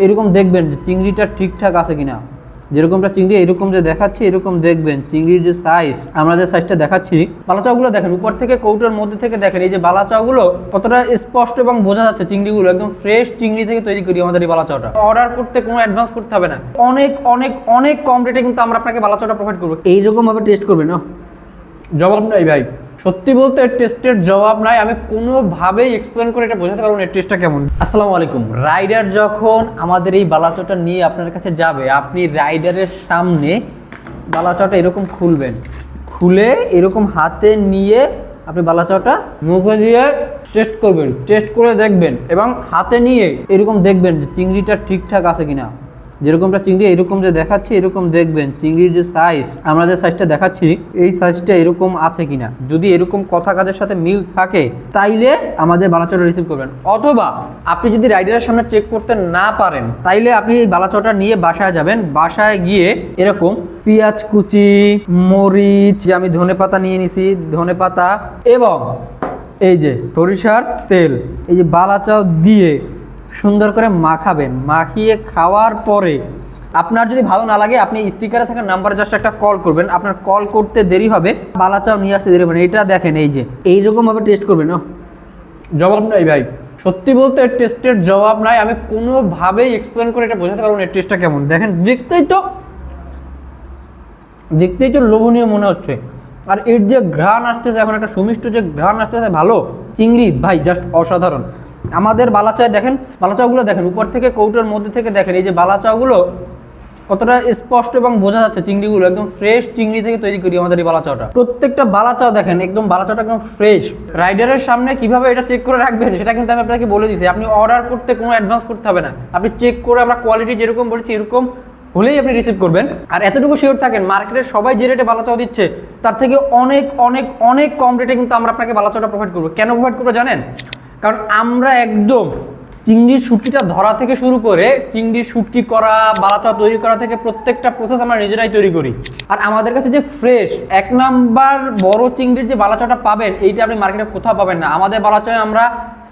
এরকম দেখবেন যে চিংড়িটা ঠিকঠাক আছে কিনা। যেরকমটা চিংড়ি এরকম যে দেখাচ্ছি এরকম দেখবেন চিংড়ির যে সাইজ, আমরা যে সাইজটা দেখাচ্ছি, বালাচাওগুলো দেখেন উপর থেকে কৌটোর মধ্যে থেকে দেখেন এই যে বালাচাওগুলো কতটা স্পষ্ট এবং বোঝা যাচ্ছে চিংড়িগুলো একদম ফ্রেশ চিংড়ি থেকে তৈরি করি আমাদের এই বালাচাওটা। অর্ডার করতে কোনো অ্যাডভান্স করতে হবে না, অনেক অনেক অনেক কম রেটে কিন্তু আমরা আপনাকে বালাচাওটা প্রোভাইড করবো। এইরকম ভাবে টেস্ট করবেন, জবাব নাই ভাই, সত্যি বলতে টেস্টের জবাব নাই। আমি কোনোভাবেই এক্সপ্লেন করে এটা বোঝাতে পারবো না টেস্টটা কেমন। আসসালামু আলাইকুম। রাইডার যখন আমাদের এই বালাচাওটা নিয়ে আপনার কাছে যাবে, আপনি রাইডারের সামনে বালাচাওটা এরকম খুলবেন, খুলে এরকম হাতে নিয়ে আপনি বালাচাওটা মুখে দিয়ে টেস্ট করবেন, টেস্ট করে দেখবেন এবং হাতে নিয়ে এরকম দেখবেন যে চিংড়িটা ঠিকঠাক আছে কিনা। যেরকমটা চিংড়ি এরকম যে দেখাচ্ছি এরকম দেখবেন চিংড়ির যে সাইজ, আমরা যে সাইজটা দেখাচ্ছি এই সাইজটা এরকম আছে কিনা। যদি এরকম কথা কাজের সাথে মিল থাকে তাইলে আমাদের বালাচাওটা রিসিভ করবেন। অথবা আপনি যদি রাইডারের সামনে চেক করতে না পারেন তাইলে আপনি এই বালাচাওটা নিয়ে বাসায় যাবেন। বাসায় গিয়ে এরকম পেঁয়াজ কুচি, মরিচ, যে আমি ধনেপাতা নিয়ে নিছি, ধনেপাতা এবং এই যে সরিষার তেল, এই যে বালাচাও দিয়ে সুন্দর করে মাখাবেন। মাখিয়ে খাওয়ার পরে আপনার যদি ভালো না লাগে আপনি স্টিকারে থাকা নাম্বারে জাস্ট একটা কল করবেন। আপনার কল করতে দেরি হবে, বালাচাও নিয়ে আসতে দেরি হবে না। এটা দেখেন এই যে এইরকমভাবে টেস্ট করবেন। জবাব নাই ভাই, সত্যি বলতে টেস্টের জবাব নাই। আমি কোনোভাবেই এক্সপ্লেন করে এটা বোঝাতে পারবো না টেস্টটা কেমন। দেখেন দেখতেই তো লোভনীয় মনে হচ্ছে। আর এর যে ঘ্রাণ আসতেছে এখন, একটা সুমিষ্ট যে ঘ্রাণ আসতেছে ভালো চিংড়ি, ভাই জাস্ট অসাধারণ। আমাদের বালাচায় দেখেন, বালাচাওগুলো দেখেন উপর থেকে কৌটোর মধ্যে থেকে দেখেন এই যে বালাচাওগুলো কতটা স্পষ্ট এবং বোঝা যাচ্ছে চিংড়িগুলো একদম ফ্রেশ চিংড়ি থেকে তৈরি করি আমাদের এই বালাচাওটা। প্রত্যেকটা বালাচাও দেখেন একদম বালাচাওটা একদম ফ্রেশ। রাইডারের সামনে কিভাবে এটা চেক করে রাখবেন সেটা কিন্তু আমি আপনাকে বলে দিয়েছি। আপনি অর্ডার করতে কোনো অ্যাডভান্স করতে হবে না, আপনি চেক করে আমরা কোয়ালিটি যেরকম বলছি এরকম হলেই আপনি রিসিভ করবেন। আর এতটুকু শিওর থাকেন মার্কেটের সবাই যে রেটে বালাচাও দিচ্ছে তার থেকে অনেক অনেক অনেক কম রেটে কিন্তু আমরা আপনাকে বালাচাওটা প্রোভাইড করবো। কেন প্রোভাইড করবো জানেন? কারণ আমরা একদম চিংড়ির শুটকিটা ধরা থেকে শুরু করে চিংড়ির শুটকি করা, বালাচাও তৈরি করা থেকে প্রত্যেকটা প্রসেস আমরা নিজেরাই তৈরি করি। আর আমাদের কাছে যে ফ্রেশ এক নাম্বার বড় চিংড়ির যে বালাচাওটা পাবেন এইটা আপনি মার্কেটে কোথাও পাবেন না। আমাদের বালাচাওয়ে আমরা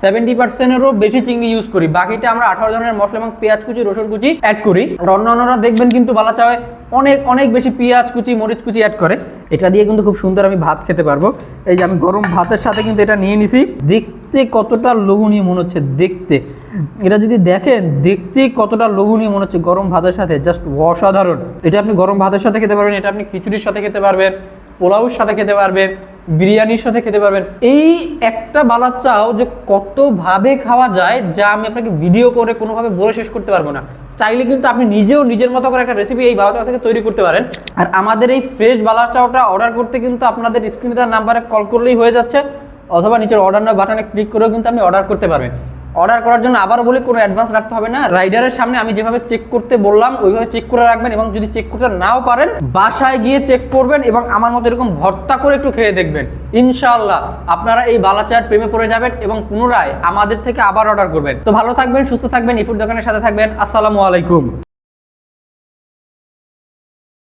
70%-এরও বেশি চিংড়ি ইউজ করি, বাকিটা আমরা 18 ধরনের মশলা এবং পেঁয়াজ কুচি, রসুন কুচি অ্যাড করি। আর অন্যান্যরা দেখবেন কিন্তু বালাচাওয়ে অনেক অনেক বেশি পেঁয়াজ কুচি, মরিচ কুচি অ্যাড করে। এটা দিয়ে কিন্তু খুব সুন্দর আমি ভাত খেতে পারবো। এই যে আমি গরম ভাতের সাথে কিন্তু এটা নিয়ে নিছি। দেখতে কতটা লোভনীয় মনে হচ্ছে, দেখতে এটা যদি দেখেন দেখতেই কতটা লোভনীয় মনে হচ্ছে গরম ভাতের সাথে, জাস্ট অসাধারণ। এটা আপনি গরম ভাতের সাথে খেতে পারবেন, এটা আপনি খিচুড়ির সাথে খেতে পারবেন, পোলাওর সাথে খেতে পারবেন, বিরিয়ানির সাথে খেতে পারবেন। এই একটা বালাচাও যে কতভাবে খাওয়া যায় যা আমি আপনাকে ভিডিও করে কোনোভাবে বলে শেষ করতে পারবো না। চাইলে কিন্তু আপনি নিজেও নিজের মতো করে একটা রেসিপি এই বালাচাও থেকে তৈরি করতে পারেন। আর আমাদের এই ফ্রেশ বালাচাওটা অর্ডার করতে কিন্তু আপনাদের স্ক্রিনে দেওয়া নাম্বারে কল করলেই হয়ে যাচ্ছে, অথবা নিচের অর্ডার নাও বাটনে ক্লিক করেও কিন্তু আপনি অর্ডার করতে পারবেন। অর্ডার করার জন্য আবারও বলি কোনো অ্যাডভান্স রাখতে হবে না। রাইডারের সামনে আমি যেভাবে চেক করতে বললাম ওইভাবে চেক করে রাখবেন, এবং যদি চেক করতে নাও পারেন বাসায় গিয়ে চেক করবেন এবং আমার মতো এরকম ভর্তা করে একটু খেয়ে দেখবেন। ইনশাআল্লাহ আপনারা এই বালাচাওয়ের প্রেমে পড়ে যাবেন এবং পুনরায় আমাদের থেকে আবার অর্ডার করবেন। তো ভালো থাকবেন, সুস্থ থাকবেন, ইফুড দোকানের সাথে থাকবেন। আসসালামু আলাইকুম।